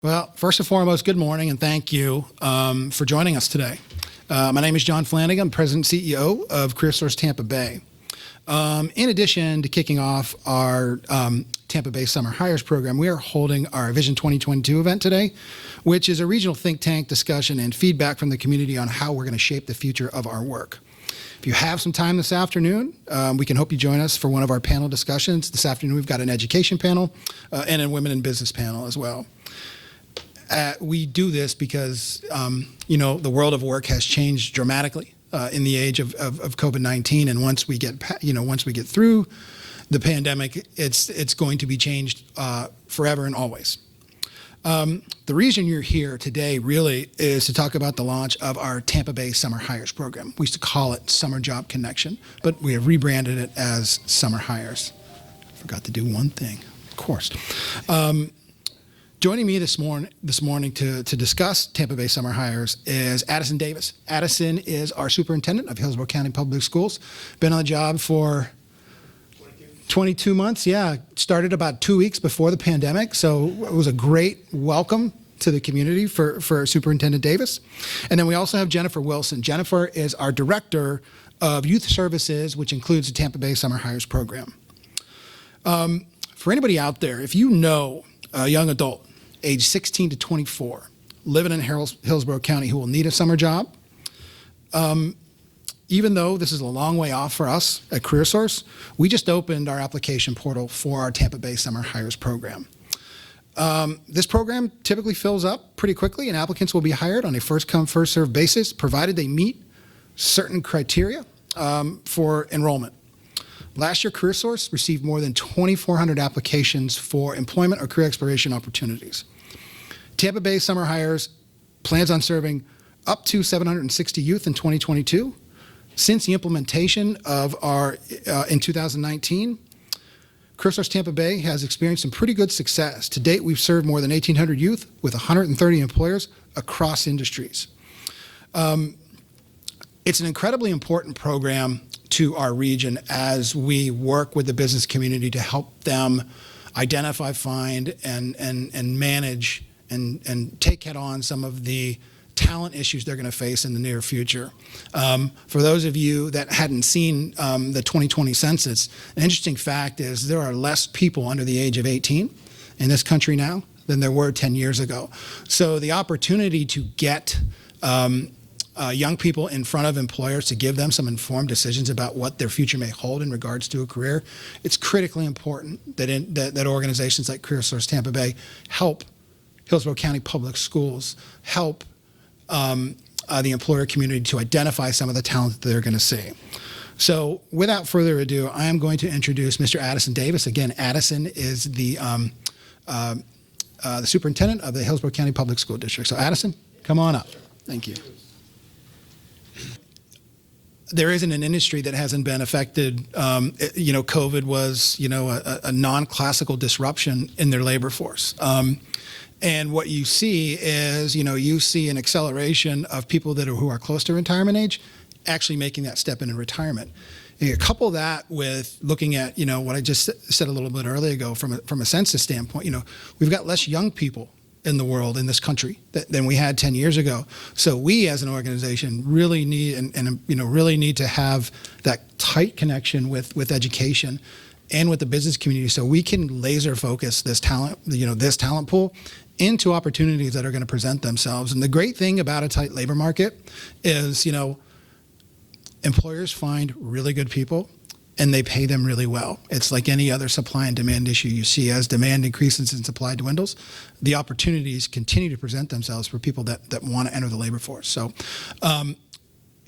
Well, first and foremost, good morning and thank you for joining us today. My name is John Flanagan. I'm President and CEO of CareerSource Tampa Bay. In addition to kicking off our Tampa Bay Summer Hires program, we are holding our Vision 2022 event today, which is a regional think tank discussion and feedback from the community on how we're going to shape the future of our work. If you have some time this afternoon, we can hope you join us for one of our panel discussions. This afternoon, we've got an education panel and a women in business panel as well. We do this because, the world of work has changed dramatically in the age of COVID-19, and once we get through the pandemic, it's going to be changed forever and always. The reason you're here today really is to talk about the launch of our Tampa Bay Summer Hires program. We used to call it Summer Job Connection, but we have rebranded it as Summer Hires. Forgot to do one thing, of course. Joining me this morning to discuss Tampa Bay Summer Hires is Addison Davis. Addison is our superintendent of Hillsborough County Public Schools. Been on the job for 22 months. Yeah, started about 2 weeks before the pandemic, so it was a great welcome to the community for Superintendent Davis. And then we also have Jennifer Wilson. Jennifer is our Director of Youth Services, which includes the Tampa Bay Summer Hires program. For anybody out there, if you know a young adult, age 16 to 24, living in Hillsborough County who will need a summer job, even though this is a long way off for us at CareerSource, we just opened our application portal for our Tampa Bay Summer Hires program. This program typically fills up pretty quickly, and applicants will be hired on a first-come, first-served basis, provided they meet certain criteria for enrollment. Last year, CareerSource received more than 2,400 applications for employment or career exploration opportunities. Tampa Bay Summer Hires plans on serving up to 760 youth in 2022. Since the implementation of our in 2019, CareerSource Tampa Bay has experienced some pretty good success. To date, we've served more than 1,800 youth with 130 employers across industries. It's an incredibly important program to our region as we work with the business community to help them identify, find, and manage and take head on some of the talent issues they're going to face in the near future. For those of you that hadn't seen the 2020 census, an interesting fact is there are less people under the age of 18 in this country now than there were 10 years ago. So the opportunity to get young people in front of employers to give them some informed decisions about what their future may hold in regards to a career, it's critically important that organizations like CareerSource Tampa Bay help Hillsborough County Public Schools, help the employer community to identify some of the talent that they're going to see. So without further ado, I am going to introduce Mr. Addison Davis. Again, Addison is the superintendent of the Hillsborough County Public School District. So Addison, come on up. Thank you. There isn't an industry that hasn't been affected. COVID was, a non-classical disruption in their labor force. And what you see is, you see an acceleration of people who are close to retirement age actually making that step into retirement. And you couple that with looking at, what I just said a little bit earlier ago from a census standpoint, we've got less young people in the world, in this country, than we had 10 years ago. So we as an organization really need really need to have that tight connection with education and with the business community so we can laser focus this talent, this talent pool into opportunities that are going to present themselves. And the great thing about a tight labor market is, employers find really good people and they pay them really well. It's like any other supply and demand issue you see. As demand increases and supply dwindles, the opportunities continue to present themselves for people that want to enter the labor force. So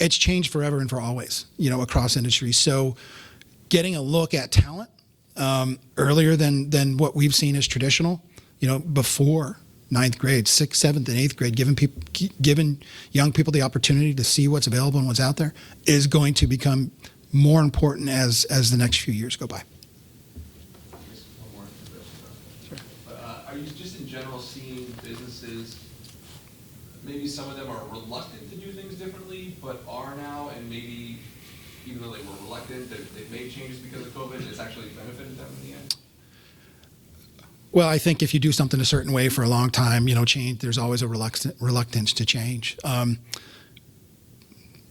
it's changed forever and for always, across industries. So getting a look at talent earlier than what we've seen as traditional, before ninth grade, sixth, seventh, and eighth grade, giving young people the opportunity to see what's available and what's out there is going to become more important as the next few years go by. Are you just in general seeing businesses, maybe some of them are reluctant to do things differently, but are now, and maybe even though they were reluctant, they've made changes because of COVID, it's actually benefited them in the end? Well, I think if you do something a certain way for a long time, change, there's always a reluctance to change.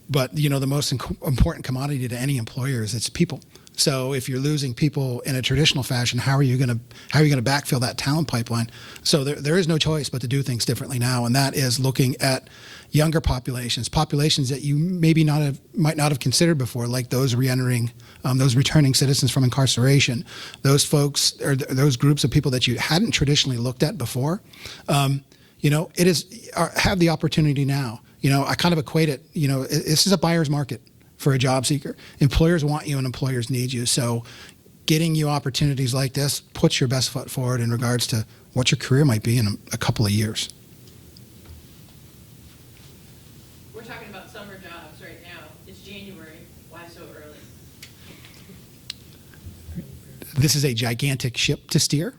But the most important commodity to any employer is its people. So if you're losing people in a traditional fashion, how are you going to backfill that talent pipeline? So there is no choice but to do things differently now, and that is looking at younger populations that you might not have considered before, like those reentering, those returning citizens from incarceration, those folks or those groups of people that you hadn't traditionally looked at before. Have the opportunity now. I kind of equate it. This is a buyer's market for a job seeker. Employers want you and employers need you. So getting you opportunities like this puts your best foot forward in regards to what your career might be in a couple of years. We're talking about summer jobs right now. It's January. Why so early? This is a gigantic ship to steer.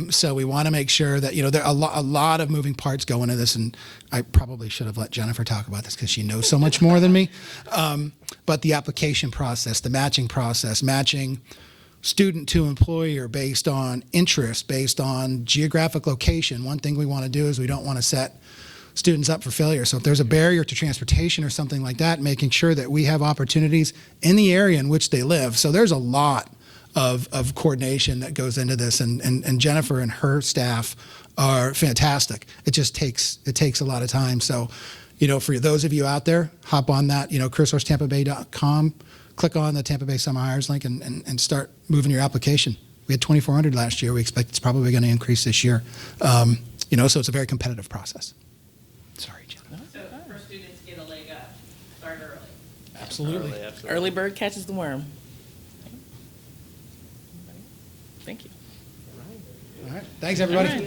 So we want to make sure that, there are a lot of moving parts go into this, and I probably should have let Jennifer talk about this because she knows so much more than me. But the application process, the matching process, matching student to employer based on interest, based on geographic location. One thing we want to do is we don't want to set students up for failure. So if there's a barrier to transportation or something like that, making sure that we have opportunities in the area in which they live. So there's a lot of coordination that goes into this, and Jennifer and her staff are fantastic. It just takes a lot of time. So, for those of you out there, hop on that, CareerSourceTampaBay.com, click on the Tampa Bay Summer Hires link and start moving your application. We had 2,400 last year. We expect it's probably going to increase this year. So it's a very competitive process. Sorry, Jennifer. So first students get a leg up. Start early. Absolutely. Early bird catches the worm. Thank you. All right. Thanks, everybody. All right.